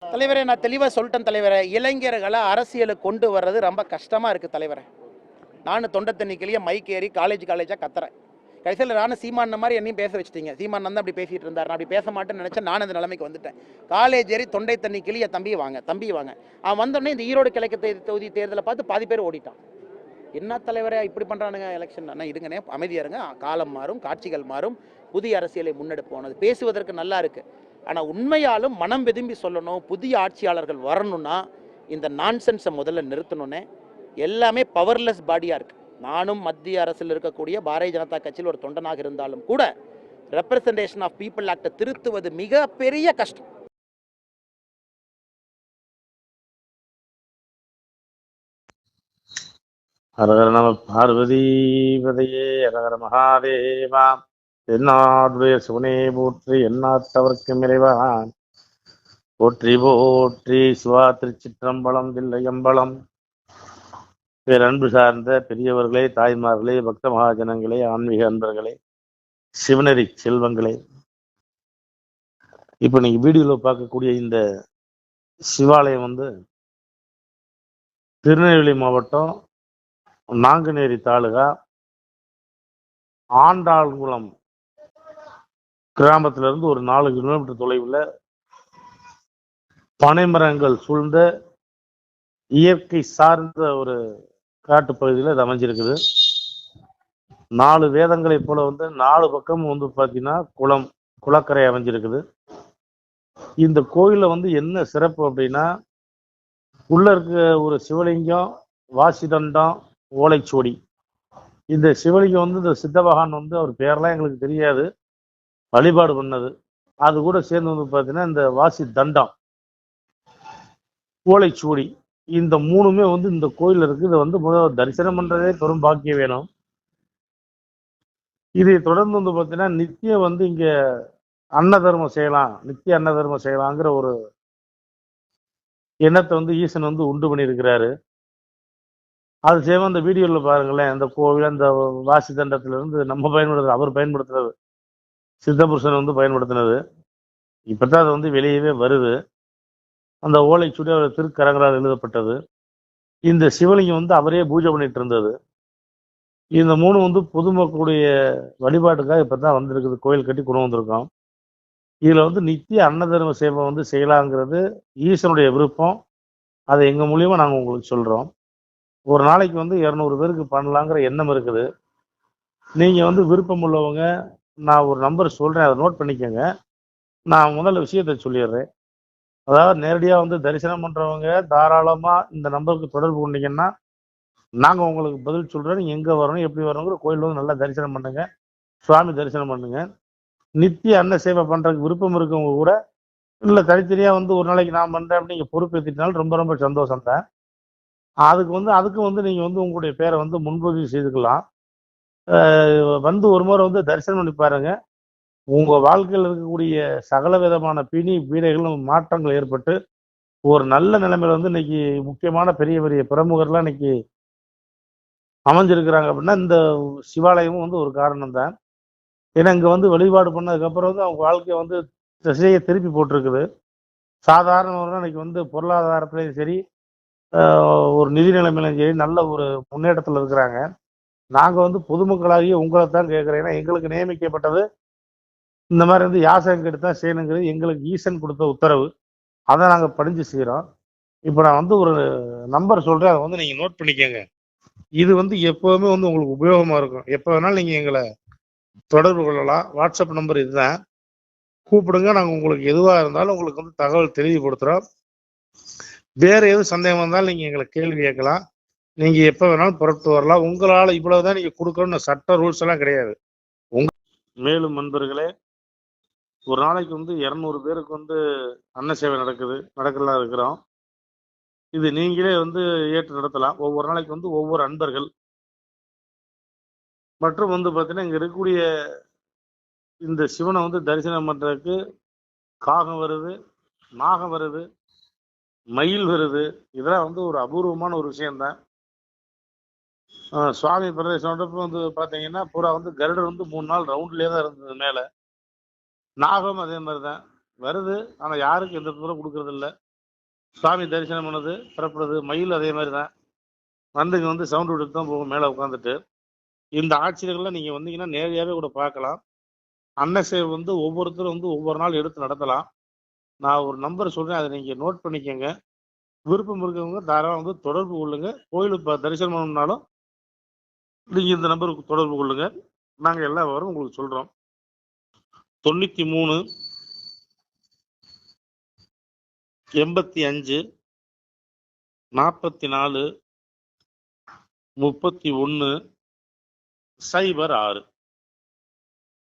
தலைவரே, நான் தெளிவாக சொல்லிட்டேன் தலைவரே. இளைஞர்களை அரசியலுக்கு கொண்டு வர்றது ரொம்ப கஷ்டமாக இருக்குது தலைவரே. நானும் தொண்டை தண்ணிக்கிலேயே மைக் ஏறி காலேஜாக கத்துறேன். கடைசியில் நானும் சீமான மாதிரி என்னையும் பேச வச்சுட்டீங்க. சீமான் தான் அப்படி பேசிகிட்டு இருந்தார். நான் அப்படி பேச மாட்டேன்னு நினச்சேன். நான் அந்த நிலைமைக்கு வந்துட்டேன். காலேஜ் ஏறி தொண்டை தண்ணி கிளிய தம்பி வாங்க. அவன் வந்தோடனே இந்த ஈரோடு கிழக்கு தொகுதி தேர்தலை பார்த்து பாதி பேர் ஓடிட்டான். என்ன தலைவரே இப்படி பண்ணுறானுங்க எலெக்ஷன்? ஆனால் இருங்கனே, அமைதியாக இருங்க. காலம் மாறும், காட்சிகள் மாறும், புதிய அரசியலை முன்னெடுப்போம். அது பேசுவதற்கு நல்லா இருக்குது. ஆனால் உண்மையாலும் மனம் விரும்பி சொல்லணும், புதிய ஆட்சியாளர்கள் வரணும்னா இந்த நான்சென்ஸை முதல்ல நிறுத்தணுன்னே. எல்லாமே பவர்லெஸ் பாடியாக இருக்குது. நானும் மத்திய அரசில் இருக்கக்கூடிய பாரதிய ஜனதா கட்சியில் ஒரு தொண்டனாக இருந்தாலும் கூட ரெப்ரசன்டேஷன் ஆஃப் பீப்புள் ஆக்டை திருத்துவது மிகப்பெரிய கஷ்டம். ஹரஹர நம பார்வதிபதையே, ஹரஹர மகாதேவா. எந்நாடுடைய சிவனே போற்றி, எந்நாட்டவர்க்கும் இறைவான் போற்றி போற்றி. சிவா திருச்சிற்றம்பலம், தில்லையம்பலம். பேரன்பு சார்ந்த பெரியவர்களே, தாய்மார்களே, பக்த மகாஜனங்களே, ஆன்மீக அன்பர்களே, சிவனரி செல்வங்களே, இப்ப நீங்க வீடியோல பார்க்கக்கூடிய இந்த சிவாலயம் திருநெல்வேலி மாவட்டம் நாங்குநேரி தாலுகா ஆண்டாள்குளம் கிராமத்திலிருந்து ஒரு 4 கிலோமீட்டர் தொலைவில் பனைமரங்கள் சூழ்ந்த இயற்கை சார்ந்த ஒரு காட்டு பகுதியில் இது அமைஞ்சிருக்குது. 4 வேதங்களை போல 4 பக்கம் பார்த்தீங்கன்னா குளக்கரை அமைஞ்சிருக்குது. இந்த கோயிலில் என்ன சிறப்பு அப்படின்னா, உள்ள இருக்க ஒரு சிவலிங்கம், வாசிதண்டம், ஓலைச்சுவடி. இந்த சிவலிங்கம் இந்த சித்தபகவான் அவர் பேரெல்லாம் எங்களுக்கு தெரியாது, வழிபாடு பண்ணது. அது கூட சேர்ந்து பார்த்தீங்கன்னா இந்த வாசி தண்டம், ஓலைச்சுவடி, இந்த 3மே இந்த கோயில் இருக்கு. இதை முதல்ல தரிசனம் பண்றதே பெரும் பாக்கியம் வேணும். இதை தொடர்ந்து பார்த்தீங்கன்னா நித்தியம் இங்க அன்னதர்மம் செய்யலாம், நித்திய அன்னதர்மம் செய்யலாங்கிற ஒரு எண்ணத்தை ஈசன் உண்டு பண்ணியிருக்கிறாரு. அது சேவை அந்த வீடியோவில் பாருங்களேன். அந்த கோவில், அந்த வாசி தண்டத்திலிருந்து நம்ம பயன்படுத்துறது, அவர் பயன்படுத்துறது, சித்தபுருஷன் பயன்படுத்தினது. இப்பதான் அது வெளியவே வருது. அந்த ஓலைச்சுவடி அவர் திருக்கரங்களால் எழுதப்பட்டது. இந்த சிவலிங்கம் அவரே பூஜை பண்ணிட்டு இருந்தது. இந்த 3 பொதுமக்களுடைய வழிபாட்டுக்காக இப்பதான் வந்திருக்குது. கோயில் கட்டி கொண்டு வந்திருக்கோம். இதுல நித்திய அன்னதர்ம சேவை செய்யலாங்கிறது ஈசனுடைய விருப்பம். அதை எங்க மூலியமா நாங்க உங்களுக்கு சொல்றோம். ஒரு நாளைக்கு 200 பேருக்கு பண்ணலாங்கிற எண்ணம் இருக்குது. நீங்க விருப்பம் உள்ளவங்க, நான் ஒரு நம்பர் சொல்றேன், அதை நோட் பண்ணிக்கோங்க. நான் முதல்ல விஷயத்தை சொல்லிடுறேன். அதாவது நேரடியா தரிசனம் பண்றவங்க தாராளமா இந்த நம்பருக்கு தொடர்பு கொண்டீங்கன்னா நாங்க உங்களுக்கு பதில் சொல்றோம். நீங்க எங்க வரணும், எப்படி வரணுங்கிற கோயில் நல்லா தரிசனம் பண்ணுங்க, சுவாமி தரிசனம் பண்ணுங்க. நித்திய அன்ன சேவை பண்றதுக்கு விருப்பம் இருக்கவங்க கூட இல்ல தனித்தனியா ஒரு நாளைக்கு நான் பண்றேன் அப்படின்னு நீங்க பொறுப்பேற்றினாலும் ரொம்ப ரொம்ப சந்தோஷம் தான். அதுக்கு நீங்க உங்களுடைய பேரை முன்பதிவு செய்துக்கலாம். ஒரு முறை தரிசனம் பண்ணி பாருங்க. உங்க வாழ்க்கையில் இருக்கக்கூடிய சகல விதமான பிணி பீடைகளும் மாற்றங்கள் ஏற்பட்டு ஒரு நல்ல நிலைமையில இன்னைக்கு முக்கியமான பெரிய பெரிய பிரமுகர்லாம் இன்னைக்கு அமைஞ்சிருக்கிறாங்க அப்படின்னா இந்த சிவாலயமும் ஒரு காரணம் தான். ஏன்னா இங்க வழிபாடு பண்ணதுக்கு அப்புறம் அவங்க வாழ்க்கையை திசையை திருப்பி போட்டிருக்குது. சாதாரண இன்னைக்கு பொருளாதாரத்திலையும் சரி, ஒரு நிதி நிலைமையிலும் சரி நல்ல ஒரு முன்னேற்றத்தில் இருக்கிறாங்க. நாங்க பொதுமக்களாகிய உங்களை தான் கேட்குறேன். ஏன்னா எங்களுக்கு நியமிக்கப்பட்டது இந்த மாதிரி யாசகம் கெடுத்தா செய்யணுங்கிறது எங்களுக்கு ஈசன் கொடுத்த உத்தரவு. அதை நாங்கள் படிஞ்சு செய்கிறோம். இப்போ நான் ஒரு நம்பர் சொல்கிறேன், அதை நீங்கள் நோட் பண்ணிக்கோங்க. இது எப்போவுமே உங்களுக்கு உபயோகமாக இருக்கும். எப்போ வேணாலும் நீங்கள் எங்களை தொடர்பு கொள்ளலாம். வாட்ஸ்அப் நம்பர் இதுதான், கூப்பிடுங்க. நாங்கள் உங்களுக்கு எதுவாக இருந்தாலும் உங்களுக்கு தகவல் தெளிவுபடுத்துகிறோம். வேற எதுவும் சந்தேகம் இருந்தாலும் நீங்கள் எங்களை கேள்வி கேட்கலாம். நீங்கள் எப்போ வேணாலும் புறப்பட்டு வரலாம். உங்களால் இவ்வளவுதான் நீங்கள் கொடுக்கணும்னு சட்ட ரூல்ஸ் எல்லாம் கிடையாது. மேலும் நண்பர்களே, ஒரு நாளைக்கு 200 பேருக்கு அன்ன சேவை நடக்கலாம் இருக்கிறோம். இது நீங்களே ஏற்று நடத்தலாம். ஒவ்வொரு நாளைக்கு ஒவ்வொரு அன்பர்கள் மற்றும் பார்த்தீங்கன்னா இங்க இருக்கக்கூடிய இந்த சிவனை தரிசனம் பண்றதுக்கு காகம் வருது, நாகம் வருது, மயில் வருது. இதெல்லாம் ஒரு அபூர்வமான ஒரு விஷயம்தான். சுவாமி பிரதேசம் பாத்தீங்கன்னா பூரா கருடர் 3 நாள் ரவுண்ட்லயே தான் இருந்தது. மேல நாகம் அதே மாதிரிதான் வருது. ஆனா யாருக்கு எந்த தூரம் கொடுக்கறது இல்லை. சுவாமி தரிசனம் பண்ணது புறப்படுது. மயில் அதே மாதிரி தான் வந்துங்க வந்து சவுண்ட் விட்டுட்டு தான் போகும் மேலே உட்காந்துட்டு. இந்த ஆட்சியர்கள்லாம் நீங்கள் வந்தீங்கன்னா நேரடியாகவே கூட பார்க்கலாம். அன்ன சேவை வந்து ஒவ்வொருத்தரும் வந்து ஒவ்வொரு நாள் எடுத்து நடத்தலாம். நான் ஒரு நம்பர் சொல்கிறேன், அதை நீங்கள் நோட் பண்ணிக்கோங்க. விருப்பம் இருக்கவங்க தாராளம் வந்து தொடர்பு கொள்ளுங்க. கோயிலுக்கு தரிசனம் பண்ணணும்னாலும் நீங்கள் இந்த நம்பருக்கு தொடர்பு கொள்ளுங்க. நாங்கள் எல்லா விவரம் உங்களுக்கு சொல்கிறோம். 93 85 44 31 06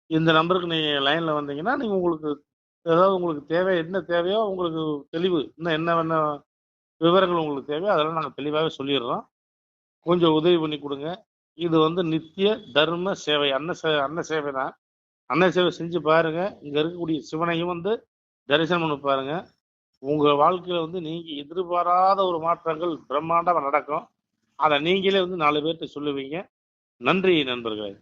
இந்த நம்பருக்கு நீங்கள் லைனில் வந்தீங்கன்னா நீங்கள் உங்களுக்கு ஏதாவது உங்களுக்கு தேவை என்ன தேவையோ உங்களுக்கு தெளிவு இன்னும் என்ன விவரங்கள் உங்களுக்கு தேவையோ அதெல்லாம் நாங்கள் தெளிவாகவே சொல்லிடுறோம். கொஞ்சம் உதவி பண்ணி கொடுங்க. இது வந்து நித்திய தர்ம சேவை, அன்ன சேவை தான். அன்ன சேவை செஞ்சு பாருங்க. இங்க இருக்கக்கூடிய சிவனையும் வந்து தரிசனம் பண்ணி பாருங்க. உங்க வாழ்க்கையில வந்து நீங்க எதிர்பாராத ஒரு மாற்றங்கள் பிரம்மாண்டமா நடக்கும். அதை நீங்களே வந்து 4 பேர்கிட்ட சொல்லுவீங்க. நன்றி நண்பர்களே.